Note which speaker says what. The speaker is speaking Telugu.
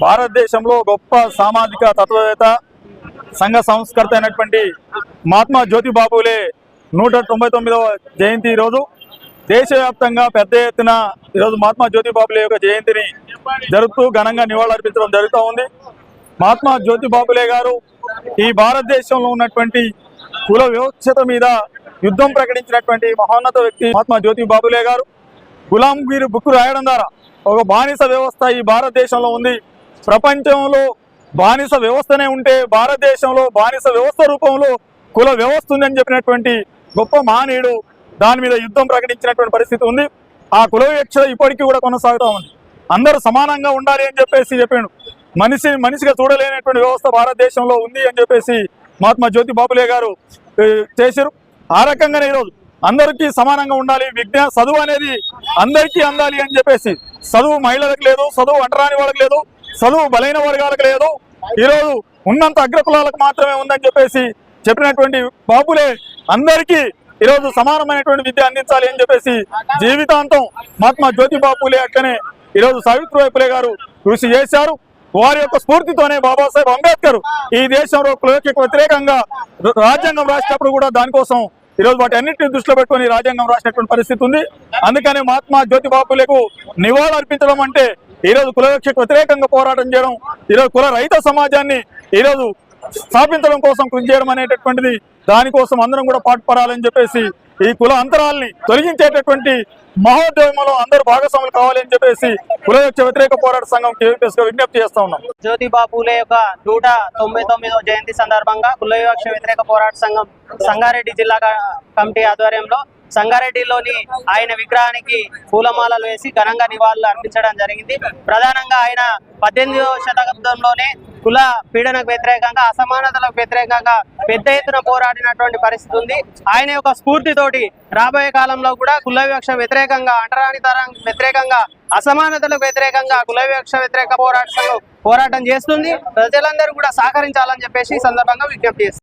Speaker 1: భారతదేశంలో గొప్ప సామాజిక తత్వవేత్త సంఘ సంస్కర్త అయినటువంటి మహాత్మా జ్యోతిబా ఫూలే 199వ జయంతి ఈరోజు దేశవ్యాప్తంగా పెద్ద ఎత్తున ఈరోజు మహాత్మా జ్యోతిబా ఫూలే యొక్క జయంతిని జరుపుతూ ఘనంగా నివాళులర్పించడం జరుగుతూ ఉంది. మహాత్మా జ్యోతిబా ఫూలే గారు ఈ భారతదేశంలో ఉన్నటువంటి కుల వివక్షత మీద యుద్ధం ప్రకటించినటువంటి మహోన్నత వ్యక్తి మహాత్మా జ్యోతిబా ఫూలే గారు. గులాంగిరి బుక్ రాయడం ద్వారా ఒక బానిస వ్యవస్థ ఈ భారతదేశంలో ఉంది. ప్రపంచంలో బానిస వ్యవస్థనే ఉంటే భారతదేశంలో బానిస వ్యవస్థ రూపంలో కుల వ్యవస్థ ఉందని చెప్పినటువంటి గొప్ప మహనీయుడు. దాని మీద యుద్ధం ప్రకటించినటువంటి పరిస్థితి ఉంది. ఆ కుల వివక్ష ఇప్పటికీ కూడా కొనసాగుతూ ఉంది. అందరూ సమానంగా ఉండాలి అని చెప్పాడు. మనిషిగా చూడలేనటువంటి వ్యవస్థ భారతదేశంలో ఉంది అని చెప్పేసి మహాత్మా జ్యోతిబా ఫూలే గారు చేశారు. ఆ రకంగానే ఈరోజు అందరికీ సమానంగా ఉండాలి, చదువు అనేది అందరికీ అందాలి అని చెప్పేసి, చదువు మహిళలకు లేదు, చదువు అంటరాని వాళ్ళకి లేదు, చదువు బలైన వర్గాలకు లేదు, ఈరోజు ఉన్నంత అగ్రకులాలకు మాత్రమే ఉందని చెప్పేసి చెప్పినటువంటి బాపులే అందరికీ ఈరోజు సమానమైనటువంటి విద్య అందించాలి అని చెప్పేసి జీవితాంతం మహాత్మా జ్యోతిబా ఫూలే అట్లనే ఈరోజు సావిత్రిబాయి ఫూలే గారు కృషి చేశారు. వారి యొక్క స్ఫూర్తితోనే బాబాసాహెబ్ అంబేద్కర్ ఈ దేశంలో కులకి వ్యతిరేకంగా రాజ్యాంగం రాసినప్పుడు కూడా దానికోసం ఈరోజు వాటి అన్నింటినీ దృష్టిలో పెట్టుకుని రాజ్యాంగం రాసినటువంటి పరిస్థితి ఉంది. అందుకని మహాత్మా జ్యోతిబా ఫూలేకు నివాళులు అర్పించడం అంటే ఈరోజు కులవివక్షకు వ్యతిరేకంగా పోరాటం చేయడం, ఈరోజు కుల రహిత సమాజాన్ని ఈరోజు స్థాపించడం కోసం కృషి చేయడం అనేటటువంటిది. దానికోసం అందరం కూడా పాటుపడాలని చెప్పేసి ఈ కుల అంతరాలని తొలగించేటటువంటి మహోద్యమంలో అందరూ భాగస్వాములు కావాలని చెప్పేసి కులవివక్ష వ్యతిరేక పోరాట సంఘం KVPS గా విజ్ఞప్తి చేస్తా ఉన్నాం.
Speaker 2: జ్యోతిబా ఫూలే యొక్క 199వ జయంతి సందర్భంగా కులవివక్ష వ్యతిరేక పోరాట సంఘం సంగారెడ్డి జిల్లా కమిటీ ఆధ్వర్యంలో సంగారెడ్డిలోని ఆయన విగ్రహానికి పూలమాలలు వేసి ఘనంగా నివాళులు అర్పించడం జరిగింది. ప్రధానంగా ఆయన 18వ శతాబ్దంలోనే కుల పీడనకు వ్యతిరేకంగా, అసమానతలకు వ్యతిరేకంగా పెద్ద ఎత్తున పోరాడినటువంటి పరిస్థితి ఉంది. ఆయన యొక్క స్ఫూర్తితోటి రాబోయే కాలంలో కూడా కుల వివక్ష వ్యతిరేకంగా, అంటరానితనం వ్యతిరేకంగా, అసమానతలకు వ్యతిరేకంగా కుల వివక్ష వ్యతిరేక పోరాటం చేస్తుంది. ప్రజలందరూ కూడా సహకరించాలని చెప్పేసి ఈ సందర్భంగా విజ్ఞప్తి చేస్తారు.